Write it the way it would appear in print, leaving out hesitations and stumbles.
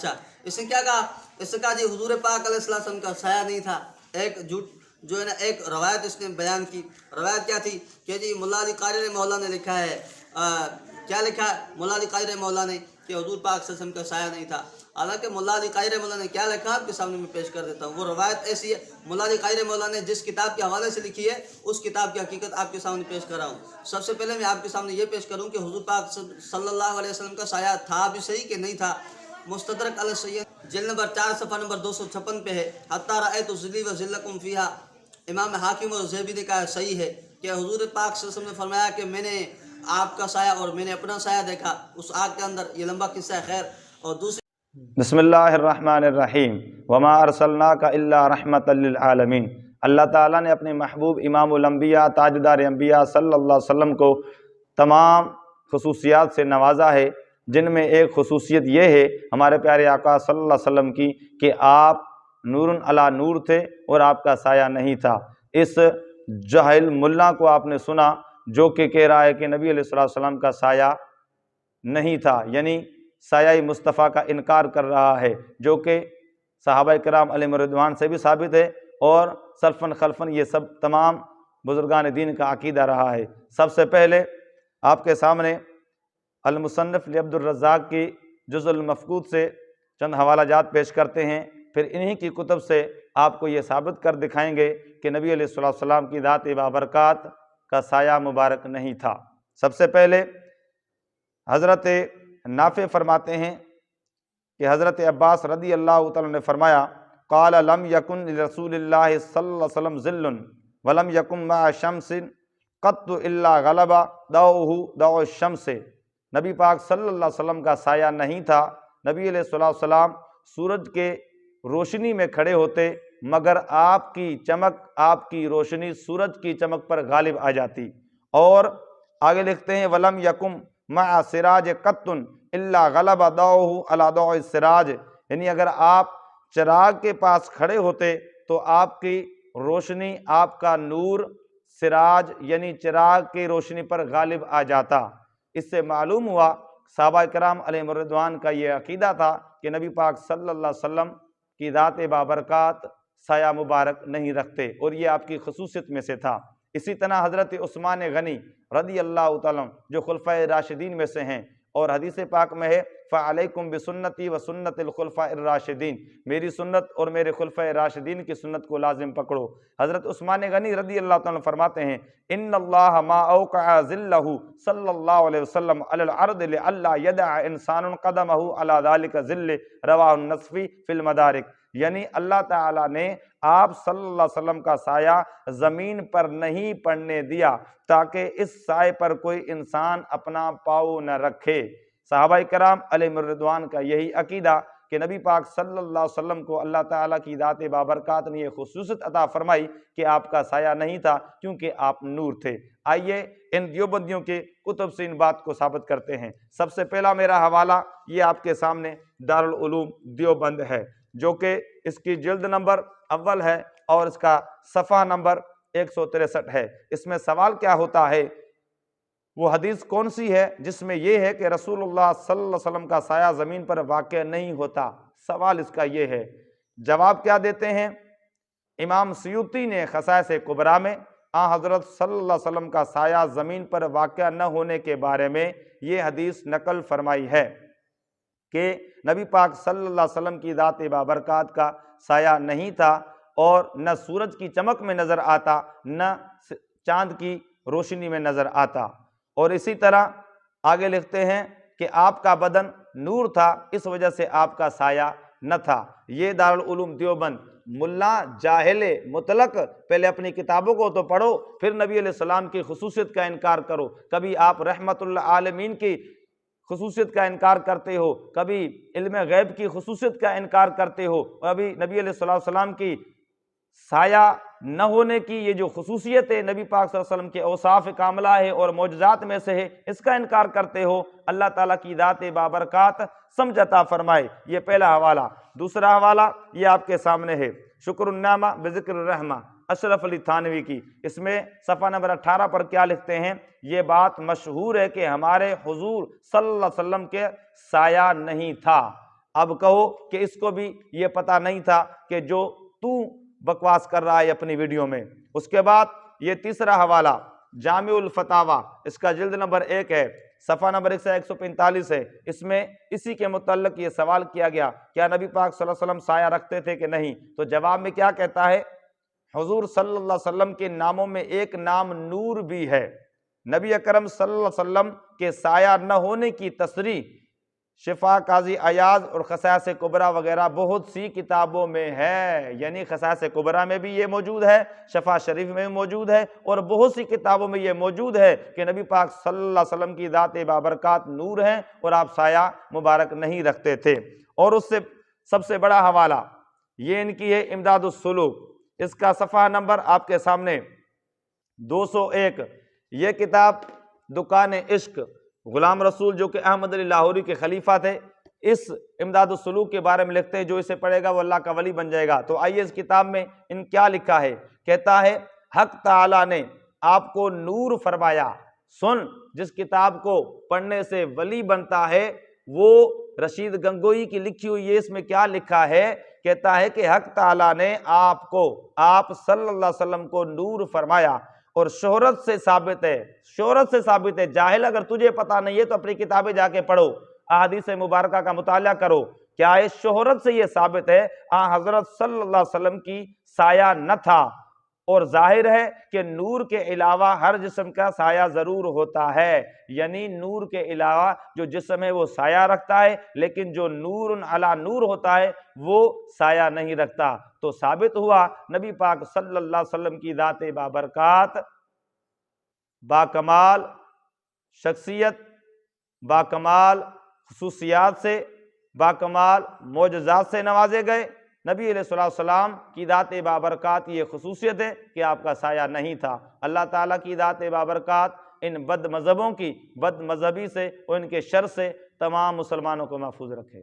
اچھا اس نے کیا کہا؟ اس نے کہا جی حضور پاک علیہ السلام کا سایہ نہیں تھا۔ ایک جھوٹ جو ہے نا ایک روایت اس نے بیان کی۔ روایت کیا تھی کہ جی ملا علی قاری مولا نے لکھا ہے، کیا لکھا ہے ملا علی قاری مولا نے کہ حضور پاک صلی اللہ علیہ وسلم کا سایہ نہیں تھا۔ حالانکہ ملا علی قاری مولا نے کیا لکھا آپ کے سامنے میں پیش کر دیتا ہوں۔ وہ روایت ایسی ہے، ملا علی قاری مولا نے جس کتاب کے حوالے سے لکھی ہے اس کتاب کی حقیقت آپ کے سامنے پیش کر رہا ہوں۔ سب سے پہلے میں آپ کے سامنے یہ پیش کروں کہ حضور پاک صلی اللہ علیہ وسلم کا سایہ تھا بھی صحیح کہ نہیں تھا۔ مستدرک علی السید جلد نمبر 4 صفحہ نمبر 256 پہ ہے، حتی رأیت ذلی و ذلکم فیہا۔ امام حاکم اور زیبی نے کہا صحیح ہے کہ حضور پاک صلی اللہ علیہ وسلم نے فرمایا کہ میں نے آپ کا سایہ اور میں نے اپنا سایہ دیکھا اس آگ کے اندر۔ یہ لمبا قصہ ہے خیر۔ اور دوسری بسم اللہ الرحمن الرحیم وما ارسلناک الا رحمۃ للعالمین۔ اللہ تعالیٰ نے اپنے محبوب امام الانبیاء تاجدار انبیاء صلی اللہ علیہ وسلم کو تمام خصوصیات سے نوازا ہے، جن میں ایک خصوصیت یہ ہے ہمارے پیارے آقا صلی اللہ علیہ وسلم کی کہ آپ نور علی نور تھے اور آپ کا سایہ نہیں تھا۔ اس جاہل ملا کو آپ نے سنا جو کہ کہہ رہا ہے کہ نبی علیہ الصلوۃ والسلام کا سایہ نہیں تھا، یعنی سایہ مصطفیٰ کا انکار کر رہا ہے، جو کہ صحابہ کرام علیہم رضوان سے بھی ثابت ہے اور سلفاً خلفاً یہ سب تمام بزرگان دین کا عقیدہ رہا ہے۔ سب سے پہلے آپ کے سامنے المصنف لعبد الرزاق کی جزء المفقود سے چند حوالہ جات پیش کرتے ہیں، پھر انہی کی کتب سے آپ کو یہ ثابت کر دکھائیں گے کہ نبی علیہ الصلوۃ والسلام کی ذات بابرکات کا سایہ مبارک نہیں تھا۔ سب سے پہلے حضرت نافع فرماتے ہیں کہ حضرت عباس رضی اللہ تعالیٰ نے فرمایا قال لم یکن لرسول اللہ صلی اللہ علیہ وسلم ظل ولم یکن مع شمس قط الا غلب ضوءہ ضوء الشمس۔ نبی پاک صلی اللہ علیہ وسلم کا سایہ نہیں تھا۔ نبی علیہ الصلوۃ والسلام سورج کے روشنی میں کھڑے ہوتے مگر آپ کی چمک، آپ کی روشنی سورج کی چمک پر غالب آ جاتی۔ اور آگے لکھتے ہیں ولم یکم مع سراج قط الا غلب ضوءہ علی ضوء السراج، یعنی اگر آپ چراغ کے پاس کھڑے ہوتے تو آپ کی روشنی، آپ کا نور سراج یعنی چراغ کی روشنی پر غالب آ جاتا۔ اس سے معلوم ہوا صحابہ کرام علیہم الرضوان کا یہ عقیدہ تھا کہ نبی پاک صلی اللہ علیہ وسلم کی ذات بابرکات سایہ مبارک نہیں رکھتے، اور یہ آپ کی خصوصیت میں سے تھا۔ اسی طرح حضرت عثمان غنی رضی اللہ تعالیٰ جو خلفائے راشدین میں سے ہیں، اور حدیث پاک میں ہے فعلیکم بسنتی و سنت الخلفاء الراشدین، میری سنت اور میرے خلفائے راشدین کی سنت کو لازم پکڑو۔ حضرت عثمان غنی رضی اللہ تعالیٰ فرماتے ہیں ان اللہ ما اوقع ظلہ صلی اللہ علیہ وسلم علی الارض لئلا یدع انسان قدمہ علی ذلک ظل، رواہ النصفی فی المدارک، یعنی اللہ تعالیٰ نے آپ صلی اللہ علیہ وسلم کا سایہ زمین پر نہیں پڑنے دیا تاکہ اس سائے پر کوئی انسان اپنا پاؤں نہ رکھے۔ صحابہ کرام علیہم الرضوان کا یہی عقیدہ کہ نبی پاک صلی اللہ علیہ وسلم کو اللہ تعالیٰ کی ذات بابرکات نے یہ خصوصیت عطا فرمائی کہ آپ کا سایہ نہیں تھا کیونکہ آپ نور تھے۔ آئیے ان دیوبندیوں کے کتب سے ان بات کو ثابت کرتے ہیں۔ سب سے پہلا میرا حوالہ یہ آپ کے سامنے دارالعلوم دیوبند ہے، جو کہ اس کی جلد نمبر اول ہے اور اس کا صفحہ نمبر 163 ہے۔ اس میں سوال کیا ہوتا ہے، وہ حدیث کون سی ہے جس میں یہ ہے کہ رسول اللہ صلی اللہ علیہ وسلم کا سایہ زمین پر واقع نہیں ہوتا؟ سوال اس کا یہ ہے۔ جواب کیا دیتے ہیں؟ امام سیوطی نے خصائص کبریٰ میں حضرت صلی اللہ علیہ وسلم کا سایہ زمین پر واقع نہ ہونے کے بارے میں یہ حدیث نقل فرمائی ہے کہ نبی پاک صلی اللہ علیہ وسلم کی ذات بابرکات کا سایہ نہیں تھا، اور نہ سورج کی چمک میں نظر آتا نہ چاند کی روشنی میں نظر آتا۔ اور اسی طرح آگے لکھتے ہیں کہ آپ کا بدن نور تھا، اس وجہ سے آپ کا سایہ نہ تھا۔ یہ دارالعلوم دیوبند ملا جاہل مطلق، پہلے اپنی کتابوں کو تو پڑھو پھر نبی علیہ السلام کی خصوصیت کا انکار کرو۔ کبھی آپ رحمت للعالمین کی خصوصیت کا انکار کرتے ہو، کبھی علم غیب کی خصوصیت کا انکار کرتے ہو، اور ابھی نبی علیہ السلام کی سایہ نہ ہونے کی یہ جو خصوصیت ہے نبی پاک صلی اللہ علیہ وسلم کے اوصاف کاملہ ہے اور معجزات میں سے ہے، اس کا انکار کرتے ہو۔ اللہ تعالیٰ کی ذات بابرکات سمجھ عطا فرمائے۔ یہ پہلا حوالہ۔ دوسرا حوالہ یہ آپ کے سامنے ہے، شکر النعمہ بذکر الرحمہ اشرف علی تھانوی کی۔ اس میں صفحہ نمبر 18 پر کیا لکھتے ہیں؟ یہ بات مشہور ہے کہ ہمارے حضور صلی اللہ علیہ وسلم کے سایہ نہیں تھا۔ اب کہو کہ اس کو بھی یہ پتہ نہیں تھا کہ جو تو بکواس کر رہا ہے اپنی ویڈیو میں۔ اس کے بعد یہ تیسرا حوالہ جامع الفتاویٰ، اس کا جلد نمبر 1 ہے، صفحہ نمبر 145 ہے۔ اس میں اسی کے متعلق یہ سوال کیا گیا، کیا نبی پاک صلی اللہ علیہ وسلم سایہ رکھتے تھے کہ نہیں؟ تو جواب میں کیا کہتا ہے؟ حضور صلی اللہ علیہ وسلم کے ناموں میں ایک نام نور بھی ہے۔ نبی اکرم صلی اللہ علیہ وسلم کے سایہ نہ ہونے کی تصریح شفا قاضی ایاز اور خصائص کبریٰ وغیرہ بہت سی کتابوں میں ہے، یعنی خصائص کبریٰ میں بھی یہ موجود ہے، شفا شریف میں بھی موجود ہے، اور بہت سی کتابوں میں یہ موجود ہے کہ نبی پاک صلی اللہ علیہ وسلم کی ذات بابرکات نور ہیں اور آپ سایہ مبارک نہیں رکھتے تھے۔ اور اس سے سب سے بڑا حوالہ یہ ان کی ہے امداد السلوک، اس کا صفحہ نمبر آپ کے سامنے 201۔ یہ کتاب دکان عشق، غلام رسول جو کہ احمد علی لاہوری کے خلیفہ تھے، اس امداد السلوک کے بارے میں لکھتے ہیں جو اسے پڑھے گا وہ اللہ کا ولی بن جائے گا۔ تو آئیے اس کتاب میں ان کیا لکھا ہے، کہتا ہے حق تعالیٰ نے آپ کو نور فرمایا۔ سن، جس کتاب کو پڑھنے سے ولی بنتا ہے وہ رشید گنگوئی کی لکھی ہوئی ہے۔ اس میں کیا لکھا ہے؟ کہتا ہے کہ حق تعالیٰ نے آپ صلی اللہ علیہ وسلم کو نور فرمایا، اور شہرت سے ثابت ہے، جاہل اگر تجھے پتہ نہیں ہے تو اپنی کتابیں جا کے پڑھو، احادیث مبارکہ کا مطالعہ کرو، کیا ہے شہرت سے یہ ثابت ہے حضرت صلی اللہ علیہ وسلم کی سایہ نہ تھا۔ اور ظاہر ہے کہ نور کے علاوہ ہر جسم کا سایہ ضرور ہوتا ہے، یعنی نور کے علاوہ جو جسم ہے وہ سایہ رکھتا ہے، لیکن جو نور علی نور ہوتا ہے وہ سایہ نہیں رکھتا۔ تو ثابت ہوا نبی پاک صلی اللہ علیہ وسلم کی ذات بابرکات باکمال شخصیت، باکمال خصوصیات سے، باکمال معجزات سے نوازے گئے۔ نبی علیہ السلام کی ذات بابرکات یہ خصوصیت ہے کہ آپ کا سایہ نہیں تھا۔ اللہ تعالیٰ کی ذات بابرکات ان بد مذہبوں کی بد مذہبی سے اور ان کے شر سے تمام مسلمانوں کو محفوظ رکھے۔